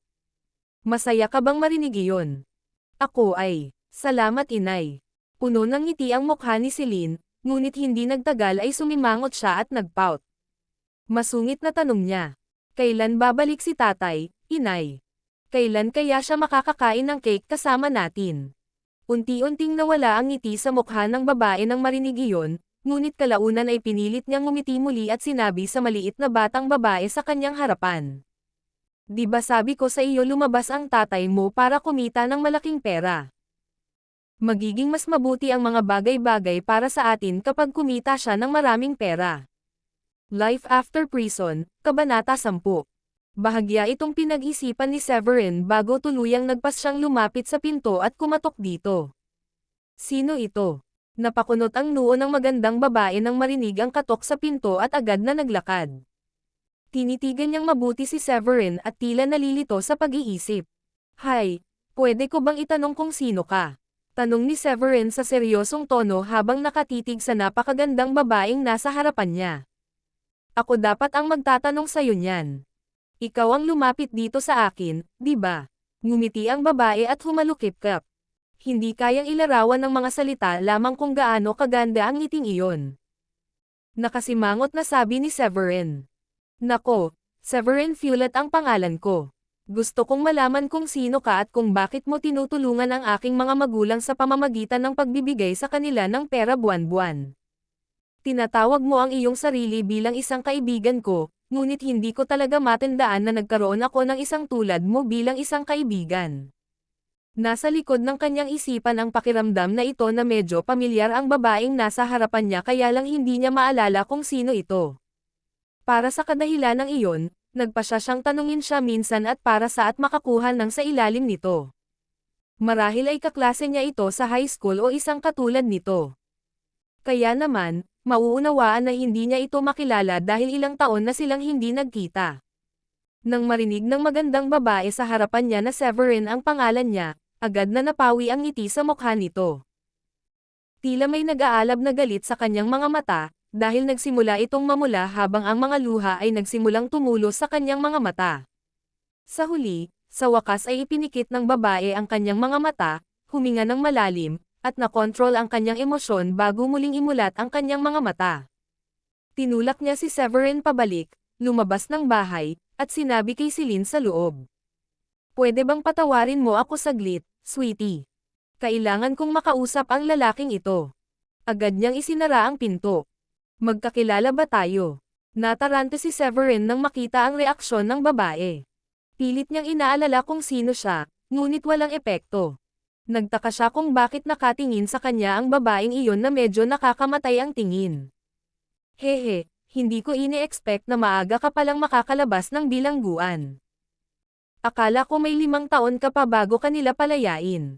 Masaya ka bang marinig iyon? Ako ay, salamat inay. Puno ng ngiti ang mukha ni Celine, ngunit hindi nagtagal ay sumimangot siya at nagpout. Masungit na tanong niya. Kailan babalik si tatay, inay? Kailan kaya siya makakakain ng cake kasama natin? Unti-unting nawala ang ngiti sa mukha ng babae nang marinig iyon, ngunit kalaunan ay pinilit niyang ngumiti muli at sinabi sa maliit na batang babae sa kanyang harapan. Di ba sabi ko sa iyo lumabas ang tatay mo para kumita ng malaking pera? Magiging mas mabuti ang mga bagay-bagay para sa atin kapag kumita siya ng maraming pera. Life After Prison, Kabanata 10. Bahagya itong pinag-isipan ni Severin bago tuluyang nagpas siyang lumapit sa pinto at kumatok dito. Sino ito? Napakunot ang noo ng magandang babae nang marinig ang katok sa pinto at agad na naglakad. Tinitigan niyang mabuti si Severin at tila nalilito sa pag-iisip. Hay, pwede ko bang itanong kung sino ka? Tanong ni Severin sa seryosong tono habang nakatitig sa napakagandang babaeng nasa harapan niya. Ako dapat ang magtatanong sa'yo niyan. Ikaw ang lumapit dito sa akin, di ba? Ngumiti ang babae at humalukip-kap. Hindi kayang ilarawan ng mga salita lamang kung gaano kaganda ang ngiting iyon. Nakasimangot na sabi ni Severin. Nako, Severin Fulet ang pangalan ko. Gusto kong malaman kung sino ka at kung bakit mo tinutulungan ang aking mga magulang sa pamamagitan ng pagbibigay sa kanila ng pera buwan-buwan. Tinatawag mo ang iyong sarili bilang isang kaibigan ko, ngunit hindi ko talaga matandaan na nagkaroon ako ng isang tulad mo bilang isang kaibigan. Nasa likod ng kanyang isipan ang pakiramdam na ito na medyo pamilyar ang babaeng nasa harapan niya kaya lang hindi niya maalala kung sino ito. Para sa kadahilan ng iyon, nagpa siyang tanungin siya minsan at para sa at makakuha ng sa ilalim nito. Marahil ay kaklase niya ito sa high school o isang katulad nito. Kaya naman, mauunawaan na hindi niya ito makilala dahil ilang taon na silang hindi nagkita. Nang marinig ng magandang babae sa harapan niya na Severin ang pangalan niya, agad na napawi ang ngiti sa mukha nito. Tila may nag-aalab na galit sa kanyang mga mata, dahil nagsimula itong mamula habang ang mga luha ay nagsimulang tumulo sa kanyang mga mata. Sa huli, sa wakas ay ipinikit ng babae ang kanyang mga mata, huminga ng malalim, at nakontrol ang kanyang emosyon bago muling imulat ang kanyang mga mata. Tinulak niya si Severin pabalik, lumabas ng bahay, at sinabi kay Celine sa loob. Pwede bang patawarin mo ako saglit, sweetie? Kailangan kong makausap ang lalaking ito. Agad niyang isinara ang pinto. Magkakilala ba tayo? Natarante si Severin nang makita ang reaksyon ng babae. Pilit niyang inaalala kung sino siya, ngunit walang epekto. Nagtaka siya kung bakit nakatingin sa kanya ang babaeng iyon na medyo nakakamatay ang tingin. Hehe, hindi ko ini-expect na maaga ka palang makakalabas ng bilangguan. Akala ko may 5 taon ka pa bago kanila palayain.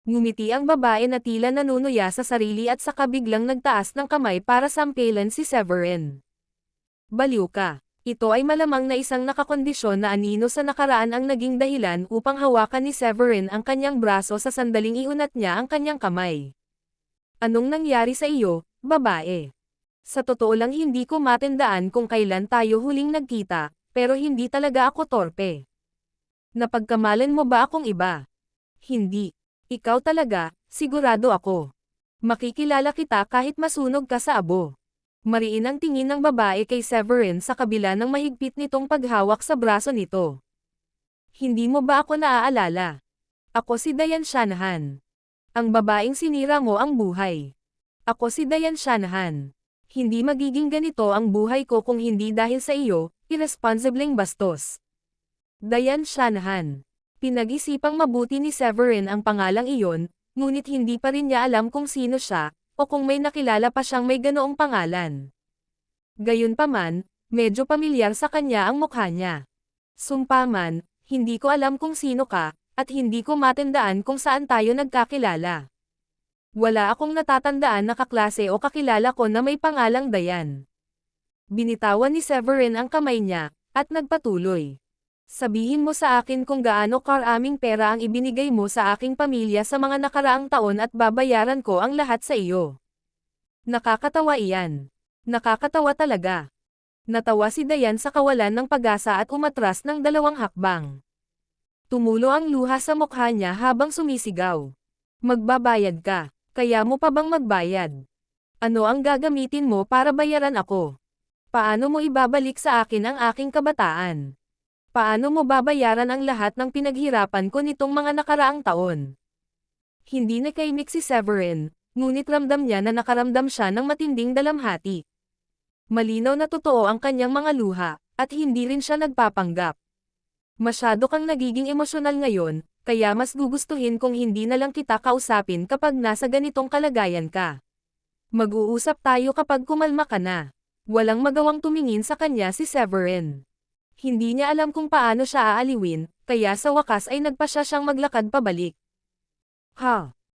Ngumiti ang babae na tila nanunuya sa sarili at saka biglang nagtaas ng kamay para sampilan si Severin. Baliw ka. Ito ay malamang na isang nakakondisyon na anino sa nakaraan ang naging dahilan upang hawakan ni Severin ang kanyang braso sa sandaling iunat niya ang kanyang kamay. Anong nangyari sa iyo, babae? Sa totoo lang hindi ko matandaan kung kailan tayo huling nagkita, pero hindi talaga ako torpe. Napagkamalan mo ba akong iba? Hindi. Ikaw talaga, sigurado ako. Makikilala kita kahit masunog ka sa abo. Mariin ang tingin ng babae kay Severin sa kabila ng mahigpit nitong paghawak sa braso nito. Hindi mo ba ako naaalala? Ako si Diane Shanahan. Ang babaeng sinira mo ang buhay. Ako si Diane Shanahan. Hindi magiging ganito ang buhay ko kung hindi dahil sa iyo, irresponsibleng bastos. Diane Shanahan. Pinag-isipang mabuti ni Severin ang pangalang iyon, ngunit hindi pa rin niya alam kung sino siya, o kung may nakilala pa siyang may ganoong pangalan. Gayunpaman, medyo pamilyar sa kanya ang mukha niya. Sumpaman, hindi ko alam kung sino ka, at hindi ko matandaan kung saan tayo nagkakilala. Wala akong natatandaan na kaklase o kakilala ko na may pangalang Diane. Binitawan ni Severin ang kamay niya, at nagpatuloy. Sabihin mo sa akin kung gaano karaming pera ang ibinigay mo sa aking pamilya sa mga nakaraang taon at babayaran ko ang lahat sa iyo. Nakakatawa iyan. Nakakatawa talaga. Natawa si Diane sa kawalan ng pag-asa at umatras ng 2 hakbang. Tumulo ang luha sa mukha niya habang sumisigaw. Magbabayad ka. Kaya mo pa bang magbayad? Ano ang gagamitin mo para bayaran ako? Paano mo ibabalik sa akin ang aking kabataan? Paano mo babayaran ang lahat ng pinaghirapan ko nitong mga nakaraang taon? Hindi nakaimik si Severin, ngunit ramdam niya na nakaramdam siya ng matinding dalamhati. Malinaw na totoo ang kanyang mga luha, at hindi rin siya nagpapanggap. Masyado kang nagiging emosyonal ngayon, kaya mas gugustuhin kung hindi na lang kita kausapin kapag nasa ganitong kalagayan ka. Mag-uusap tayo kapag kumalma ka na. Walang magawang tumingin sa kanya si Severin. Hindi niya alam kung paano siya aaliwin, kaya sa wakas ay nagpasya siyang maglakad pabalik.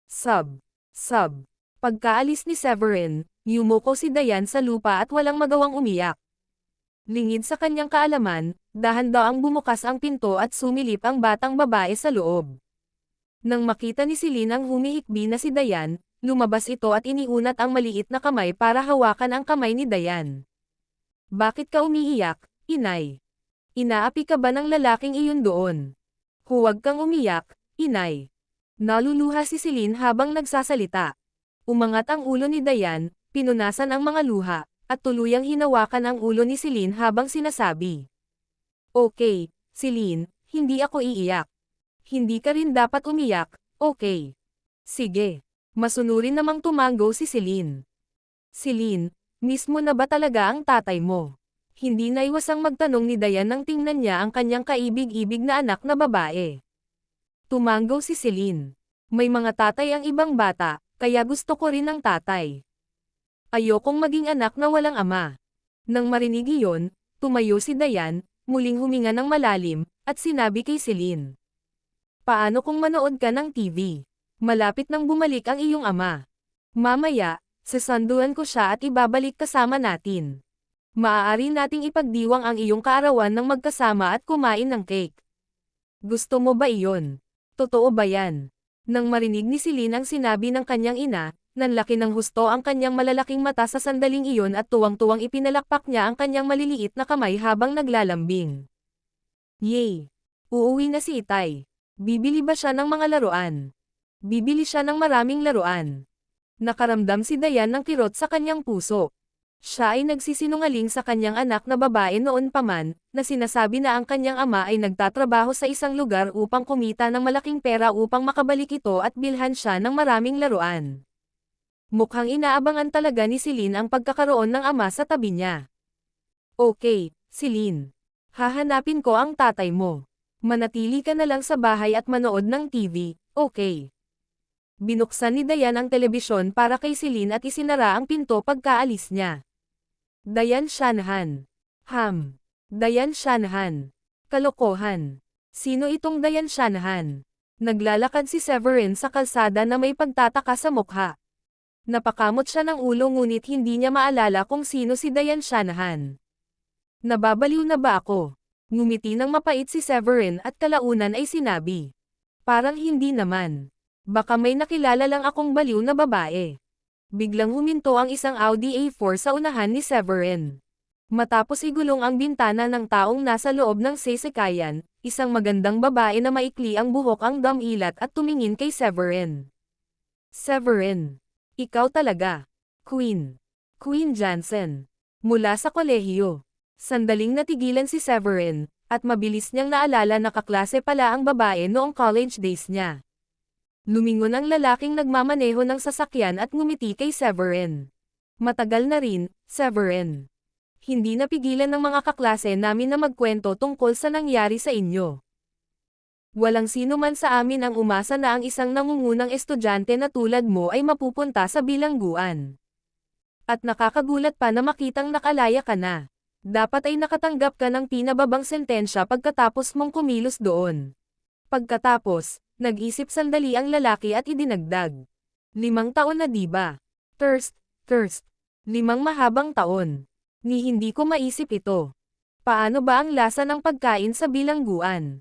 Sub. Pagkaalis ni Severin, yumuko si Diane sa lupa at walang magawang umiyak. Lingid sa kanyang kaalaman, dahan-daang bumukas ang pinto at sumilip ang batang babae sa loob. Nang makita ni Celine ang humihikbi na si Diane, lumabas ito at iniunat ang maliit na kamay para hawakan ang kamay ni Diane. Bakit ka umiiyak, inay? Inaapi ka ba ng lalaking iyon doon? Huwag kang umiyak, inay. Naluluha si Celine habang nagsasalita. Umangat ang ulo ni Diane, pinunasan ang mga luha, at tuluyang hinawakan ang ulo ni Celine habang sinasabi. Okay, Celine, hindi ako iiyak. Hindi ka rin dapat umiyak, okay? Sige. Masunurin namang tumango si Celine. Celine, mismo na ba talaga ang tatay mo? Hindi naiwasang magtanong ni Diane nang tingnan niya ang kanyang kaibig-ibig na anak na babae. Tumango si Celine. May mga tatay ang ibang bata, kaya gusto ko rin ng tatay. Ayokong maging anak na walang ama. Nang marinig iyon, tumayo si Diane, muling huminga ng malalim, at sinabi kay Celine. Paano kung manood ka ng TV? Malapit nang bumalik ang iyong ama. Mamaya, sasanduan ko siya at ibabalik kasama natin. Maaari nating ipagdiwang ang iyong kaarawan ng magkasama at kumain ng cake. Gusto mo ba iyon? Totoo ba yan? Nang marinig ni Celine ang sinabi ng kanyang ina, nanlaki ng husto ang kanyang malalaking mata sa sandaling iyon at tuwang-tuwang ipinalakpak niya ang kanyang maliliit na kamay habang naglalambing. Yay! Uuwi na si Itay. Bibili ba siya ng mga laruan? Bibili siya ng maraming laruan. Nakaramdam si Diane ng kirot sa kanyang puso. Siya ay nagsisinungaling sa kanyang anak na babae noon pa man, na sinasabi na ang kanyang ama ay nagtatrabaho sa isang lugar upang kumita ng malaking pera upang makabalik ito at bilhan siya ng maraming laruan. Mukhang inaabangan talaga ni Celine ang pagkakaroon ng ama sa tabi niya. Okay, Celine. Hahanapin ko ang tatay mo. Manatili ka na lang sa bahay at manood ng TV, okay? Binuksan ni Diane ang telebisyon para kay Celine at isinara ang pinto pagkaalis niya. Diane Shanahan. Diane Shanahan. Kalokohan. Sino itong Diane Shanahan? Naglalakad si Severin sa kalsada na may pagtataka sa mukha. Napakamot siya ng ulo ngunit hindi niya maalala kung sino si Diane Shanahan. Nababaliw na ba ako? Ngumiti ng mapait si Severin at kalaunan ay sinabi. Parang hindi naman. Baka may nakilala lang akong baliw na babae. Biglang huminto ang isang Audi A4 sa unahan ni Severin. Matapos igulong ang bintana ng taong nasa loob ng sasakyan, Isang magandang babae na maikli ang buhok ang dumilat at tumingin kay Severin. Severin. Ikaw talaga. Queen. Queen Jansen. Mula sa kolehiyo. Sandaling natigilan si Severin, at mabilis niyang naalala na kaklase pala ang babae noong college days niya. Lumingon ang lalaking nagmamaneho ng sasakyan at ngumiti kay Severin. Matagal na rin, Severin. Hindi napigilan ng mga kaklase namin na magkwento tungkol sa nangyari sa inyo. Walang sino man sa amin ang umasa na ang isang nangungunang estudyante na tulad mo ay mapupunta sa bilangguan. At nakakagulat pa na makitang nakalaya ka na. Dapat ay nakatanggap ka ng pinababang sentensya pagkatapos mong kumilos doon. Pagkatapos, nag-isip sandali ang lalaki at idinagdag. 5 taon na diba? Thirst. 5 mahabang taon. Ni hindi ko maisip ito. Paano ba ang lasa ng pagkain sa bilangguan?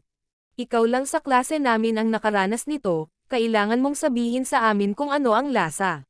Ikaw lang sa klase namin ang nakaranas nito, kailangan mong sabihin sa amin kung ano ang lasa.